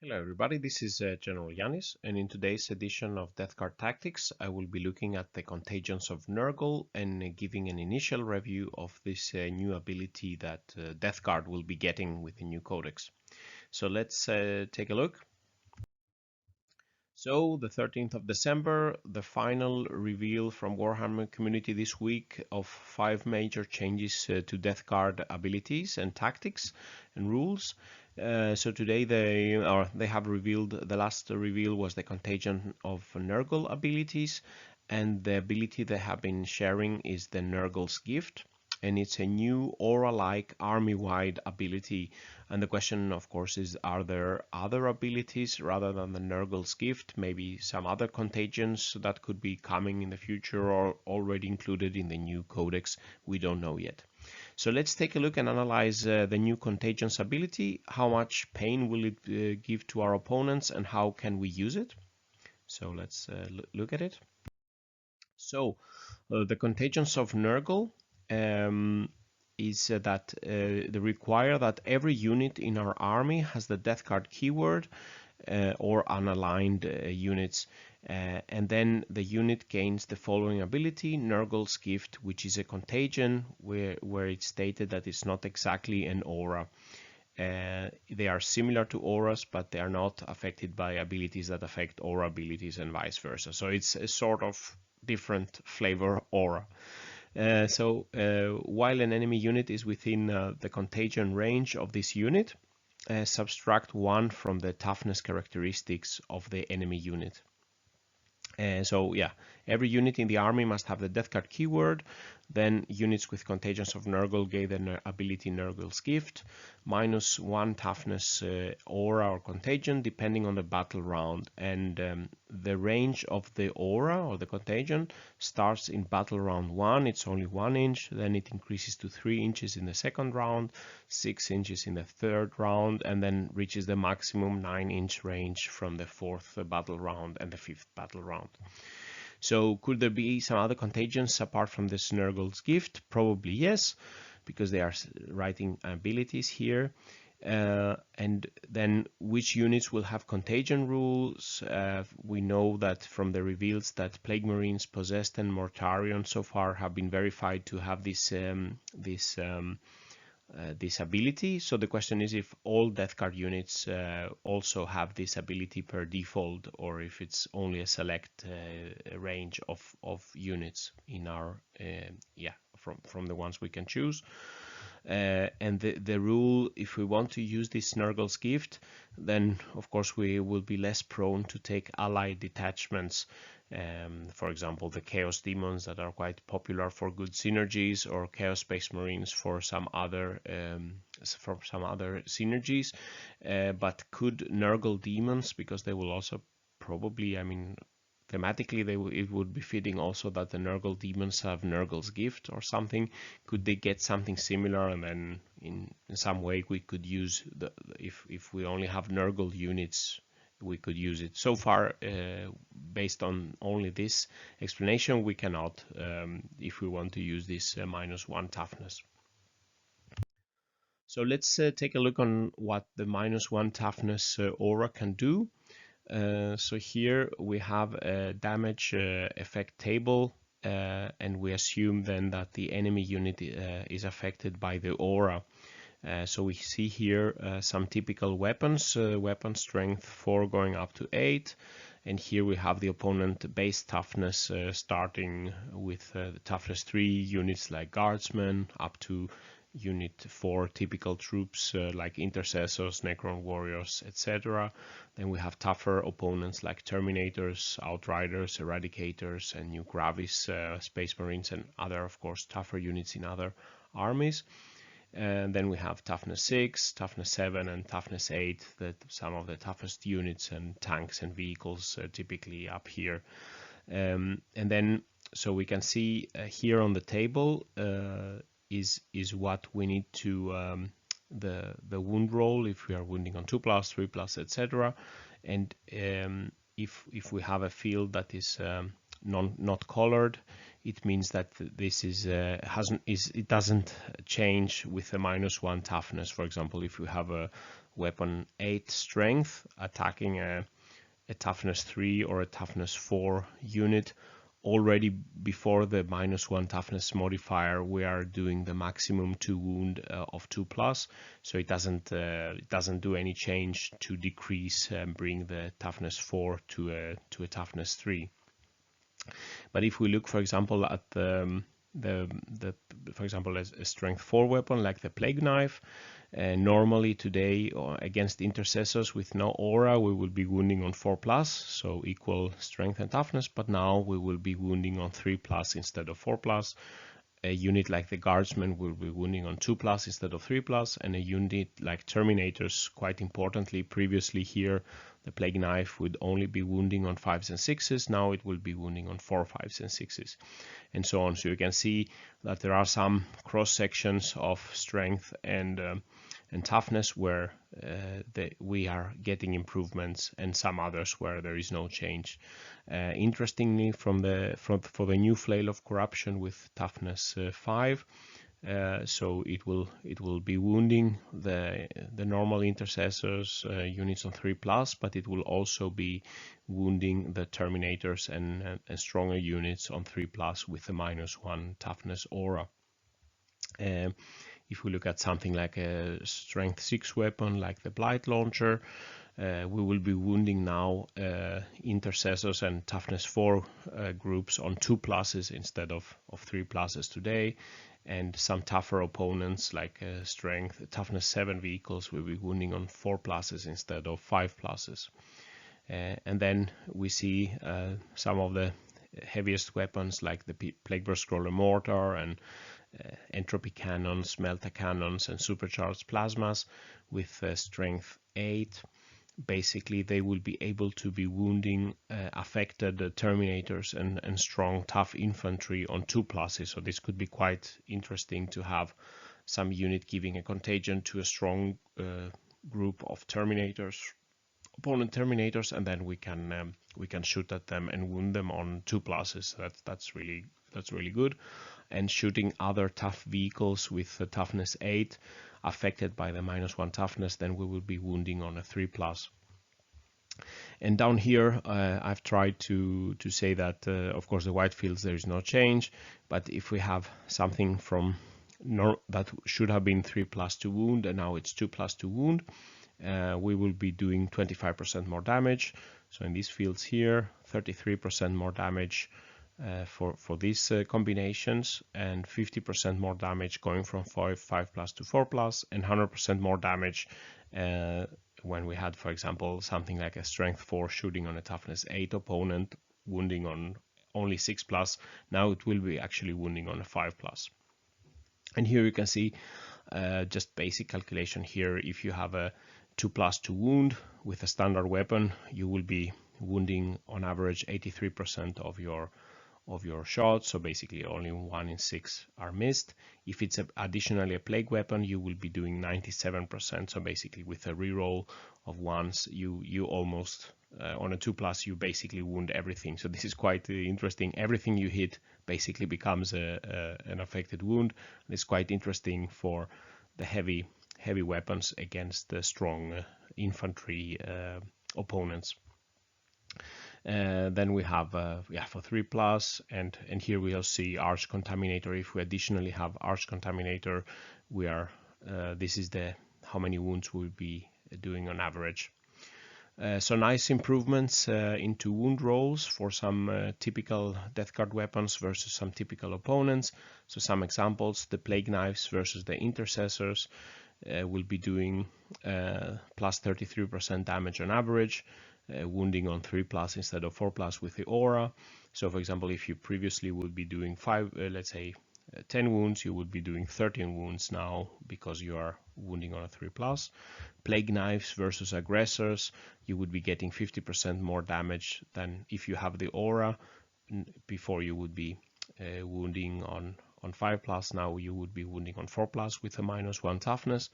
Hello everybody, this is General Yanis, and in today's edition of Death Card Tactics I will be looking at the Contagions of Nurgle and giving an initial review of this new ability that Death Card will be getting with the new codex. So let's take a look. So the 13th of December, the final reveal from Warhammer community this week of 5 major changes to Death Card abilities and tactics and rules. So today they have revealed, the last reveal was the Contagion of Nurgle abilities, and the ability they have been sharing is the Nurgles gift, and it's a new aura-like army-wide ability. And the question, of course, is are there other abilities rather than the Nurgles gift, maybe some other contagions that could be coming in the future or already included in the new codex? We don't know yet. So let's take a look and analyze the new Contagions ability. How much pain will it give to our opponents and how can we use it? So let's look at it. So the Contagions of Nurgle is that they require that every unit in our army has the Death Card keyword or unaligned units. And then the unit gains the following ability, Nurgle's Gift, which is a contagion where it's stated that it's not exactly an aura. They are similar to auras, but they are not affected by abilities that affect aura abilities and vice versa. So it's a sort of different flavor aura. While an enemy unit is within the contagion range of this unit, subtract 1 from the toughness characteristics of the enemy unit. Every unit in the army must have the Death Card keyword. Then units with Contagions of Nurgle gain the ability Nurgle's Gift, -1 toughness aura or contagion depending on the battle round. And the range of the aura or the contagion starts in battle round 1. It's only 1 inch. Then it increases to 3 inches in the second round, 6 inches in the third round, and then reaches the maximum 9-inch range from the 4th battle round and the 5th battle round. So could there be some other contagions apart from this Nurgle's Gift? Probably yes, because they are writing abilities here. And then which units will have contagion rules? We know that from the reveals that Plague Marines, Possessed, and Mortarion so far have been verified to have this ability. So the question is if all Death Card units also have this ability per default, or if it's only a select range of units in our from the ones we can choose. And the rule, if we want to use this Nurgle's Gift, then of course we will be less prone to take allied detachments. For example, the Chaos Demons that are quite popular for good synergies, or Chaos Space Marines for some other synergies. But could Nurgle Demons, because they will also probably, thematically it would be fitting also that the Nurgle Demons have Nurgle's Gift or something. Could they get something similar, and then in some way we could use if we only have Nurgle units, we could use it. So far, based on only this explanation, we cannot, if we want to use this -1 toughness. So let's take a look on what the -1 toughness aura can do. So here we have a damage effect table, and we assume then that the enemy unit is affected by the aura. So we see here some typical weapons, weapon strength 4 going up to 8, and here we have the opponent base toughness starting with toughness 3 units like guardsmen up to unit 4 typical troops like intercessors, necron warriors, etc. Then we have tougher opponents like terminators, outriders, eradicators, and new gravis, space marines, and other, of course, tougher units in other armies. And then we have toughness 6, toughness 7, and toughness 8, that some of the toughest units and tanks and vehicles typically up here. And then, so we can see here on the table is what we need to the wound roll if we are wounding on 2+, 3+, etc. And if we have a field that is not colored, it means that this is it doesn't change with a -1 toughness. For example, if we have a weapon 8 strength, attacking a toughness 3 or a toughness 4 unit. Already before the -1 toughness modifier, we are doing the maximum 2 wound of 2+, so it doesn't do any change to decrease and bring the toughness 4 to a toughness 3. But if we look, for example, at for example, a strength 4 weapon like the plague knife, normally today against intercessors with no aura, we will be wounding on 4+, so equal strength and toughness, but now we will be wounding on 3+ instead of 4+. A unit like the guardsmen will be wounding on 2+ instead of 3+, and a unit like terminators, quite importantly, previously here the plague knife would only be wounding on 5s and 6s, now it will be wounding on 4, 5s and 6s, and so on. So you can see that there are some cross sections of strength and toughness where we are getting improvements, and some others where there is no change. Interestingly, for the new Flail of Corruption with toughness 5, so it will be wounding the normal intercessors units on 3+, but it will also be wounding the terminators and stronger units on 3+ with the -1 toughness aura. If we look at something like a strength 6 weapon like the Blight Launcher, we will be wounding now intercessors and toughness 4 groups on 2+ instead of 3+ today, and some tougher opponents like strength toughness 7 vehicles will be wounding on 4+ instead of 5+. And then we see some of the heaviest weapons like the Plagueburst Crawler Mortar and entropy cannons, melta cannons, and supercharged plasmas with strength 8. Basically, they will be able to be wounding affected terminators and strong, tough infantry on 2+. So this could be quite interesting to have some unit giving a contagion to a strong group of terminators, opponent terminators, and then we can shoot at them and wound them on 2+. That's really good. And shooting other tough vehicles with toughness 8 affected by the -1 toughness, then we will be wounding on a 3+. And down here I've tried to say that of course the white fields there is no change, but if we have something from that should have been 3+ to wound and now it's 2+ to wound, we will be doing 25% more damage. So in these fields here, 33% more damage for these combinations, and 50% more damage going from 5+ to 4+, and 100% more damage when we had, for example, something like a strength 4 shooting on a toughness 8 opponent, wounding on only 6+. Now it will be actually wounding on a 5+. And here you can see just basic calculation here. If you have a 2+ to wound with a standard weapon, you will be wounding on average 83% of your shots, so basically only 1 in 6 are missed. If it's additionally a plague weapon, you will be doing 97%, so basically with a reroll of 1s, you almost on a 2+, you basically wound everything. So this is quite interesting. Everything you hit basically becomes an affected wound. It's quite interesting for the heavy weapons against the strong infantry opponents. Then we have for 3+, and here we'll see Arch Contaminator. If we additionally have Arch Contaminator, we are this is the how many wounds we'll be doing on average. So nice improvements into wound rolls for some typical Death Guard weapons versus some typical opponents. So some examples: the Plague Knives versus the Intercessors will be doing plus 33% damage on average. Wounding on 3+ instead of 4+ with the aura. So for example, if you previously would be doing 10 wounds, you would be doing 13 wounds now because you are wounding on a 3+. Plague Knives versus Aggressors, you would be getting 50% more damage than if you have the aura. Before you would be wounding on 5+, now you would be wounding on 4+ with a -1 toughness.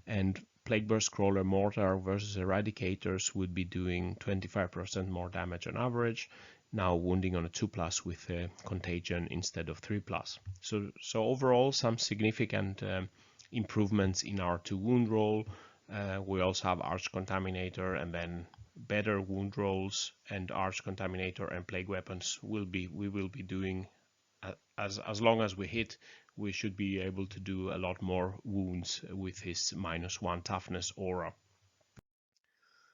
And Plagueburst Crawler Mortar versus Eradicators would be doing 25% more damage on average, now wounding on a 2+ with a Contagion instead of 3+. So overall, some significant improvements in our 2 wound roll, We also have Arch Contaminator, and then better wound rolls and Arch Contaminator and Plague Weapons we will be doing as long as we hit. We should be able to do a lot more wounds with his -1 toughness aura.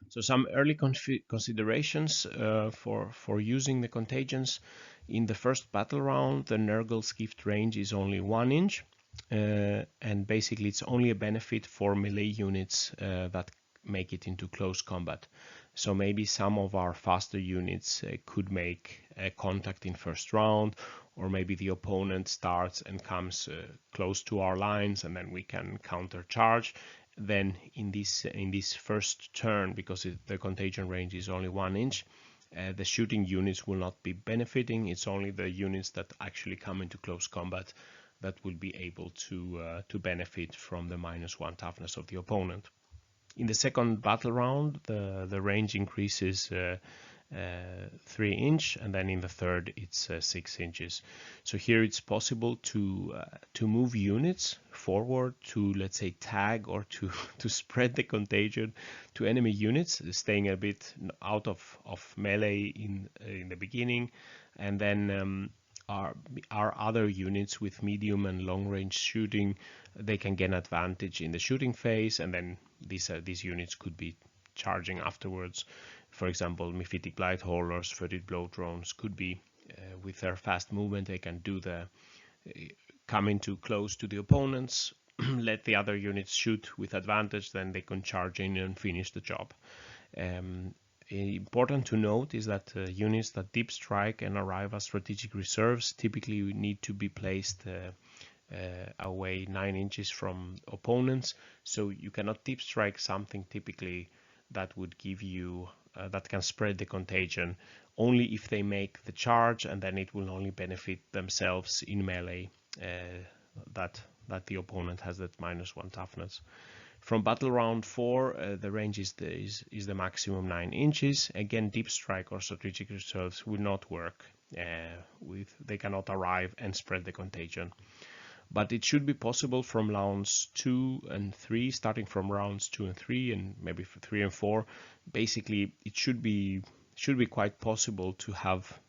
So some early considerations for using the contagions. In the first battle round, the Nurgle's gift range is only 1 inch, and basically it's only a benefit for melee units that make it into close combat. So maybe some of our faster units could make a contact in first round, or maybe the opponent starts and comes close to our lines, and then we can counter charge. Then in this first turn, because the contagion range is only 1 inch, the shooting units will not be benefiting. It's only the units that actually come into close combat that will be able to benefit from the -1 toughness of the opponent. In the second battle round, the range increases 3 inch, and then in the third it's 6 inches. So here it's possible to move units forward to, let's say, tag or to spread the contagion to enemy units, staying a bit out of melee in the beginning, and then our other units with medium and long range shooting, they can gain advantage in the shooting phase, and then these units could be charging afterwards. For example, Mephitic Blight Haulers, Furtive Blow Drones could be, with their fast movement, they can do come into close to the opponents, let the other units shoot with advantage, then they can charge in and finish the job. Important to note is that units that deep strike and arrive as strategic reserves typically need to be placed away 9 inches from opponents, so you cannot deep strike something typically that would give you that can spread the contagion, only if they make the charge, and then it will only benefit themselves in melee, that the opponent has that -1 toughness. From battle round 4, the range is the maximum 9 inches. Again, deep strike or strategic reserves will not work. They cannot arrive and spread the contagion. But it should be possible from rounds 2 and 3, starting from rounds 2 and 3, and maybe 3 and 4. Basically, it should be quite possible to have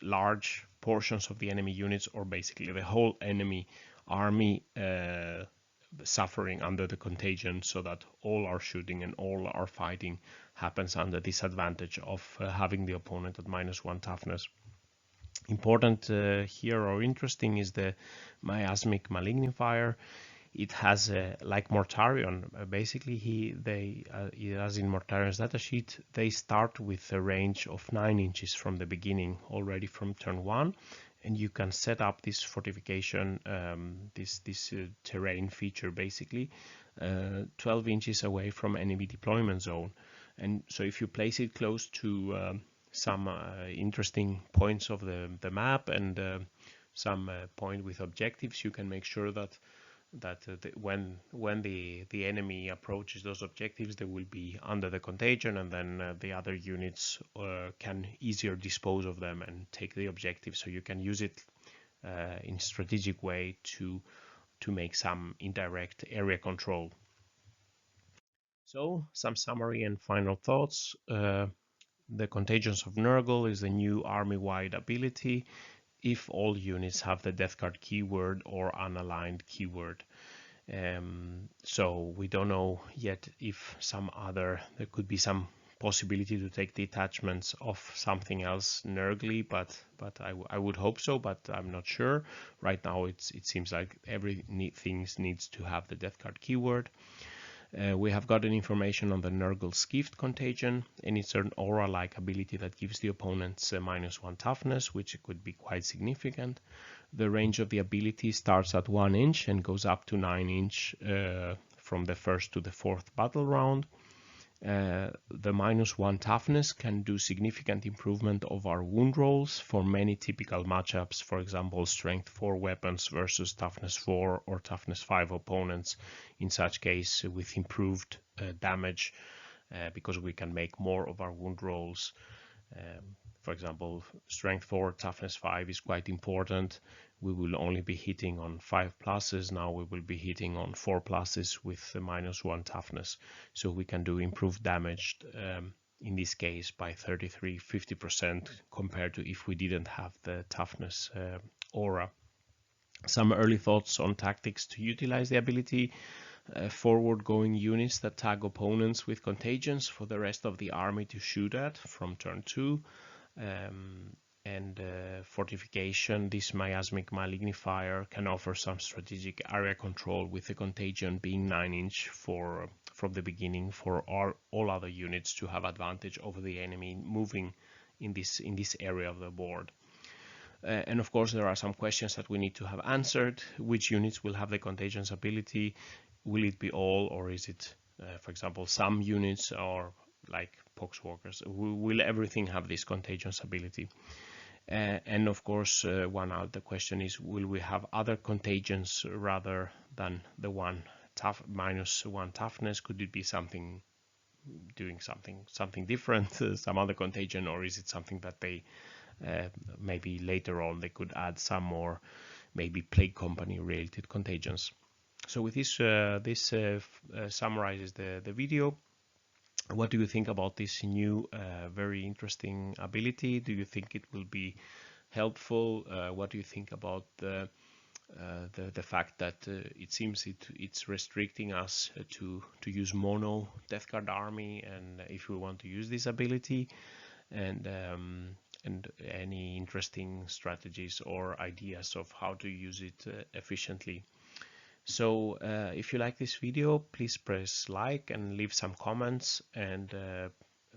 large portions of the enemy units, or basically the whole enemy army, suffering under the contagion, so that all our shooting and all our fighting happens under disadvantage of having the opponent at -1 toughness. Important here, or interesting, is the miasmic malignifier. It has like Mortarion, basically as in Mortarion's datasheet, they start with a range of 9 inches from the beginning, already from turn 1, and you can set up this fortification, this terrain feature, basically 12 inches away from enemy deployment zone. And so if you place it close to some interesting points of the map, and some point with objectives, you can make sure that when the enemy approaches those objectives, they will be under the contagion, and then the other units can easier dispose of them and take the objective. So you can use it in strategic way to make some indirect area control. So some summary and final thoughts. The Contagions of Nurgle is a new army-wide ability if all units have the death card keyword or unaligned keyword. So we don't know yet if there could be some possibility to take detachments of something else Nurgly, but I would hope so, but I'm not sure. Right now it seems like everything needs to have the death card keyword. We have gotten information on the Nurgle's gift contagion, and it's an aura-like ability that gives the opponents a -1 toughness, which could be quite significant. The range of the ability starts at 1 inch and goes up to 9 inch from the first to the fourth battle round. The -1 toughness can do significant improvement of our wound rolls for many typical matchups, for example, strength 4 weapons versus toughness 4 or toughness 5 opponents. In such case, with improved damage, because we can make more of our wound rolls For example, strength 4, toughness 5 is quite important. We will only be hitting on 5 pluses. Now we will be hitting on 4 pluses with the -1 toughness. So we can do improved damage in this case by 33-50% compared to if we didn't have the toughness aura. Some early thoughts on tactics to utilize the ability. Forward-going units that tag opponents with contagions for the rest of the army to shoot at from turn 2. And fortification, this miasmic malignifier can offer some strategic area control, with the contagion being 9-inch from the beginning for all other units to have advantage over the enemy moving in this area of the board. And of course, there are some questions that we need to have answered. Which units will have the contagions ability? Will it be all, or is it, for example, some units, or like poxwalkers? Will everything have this contagions ability? And of course, one other question is, will we have other contagions rather than the -1 toughness? Could it be something doing something different, some other contagion, or is it something that they maybe later on they could add some more, maybe plague company related contagions? So with this, summarizes the video. What do you think about this new, very interesting ability? Do you think it will be helpful? What do you think about the fact that it seems it's restricting us to use mono Death Guard army, and if we want to use this ability, and any interesting strategies or ideas of how to use it efficiently? So if you like this video, please press like and leave some comments, and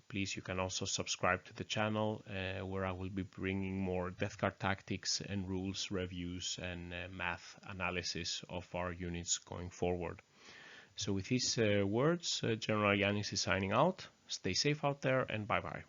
please, you can also subscribe to the channel where I will be bringing more Death Guard tactics and rules reviews and math analysis of our units going forward. So with these words, General Yanis is signing out. Stay safe out there, and bye bye.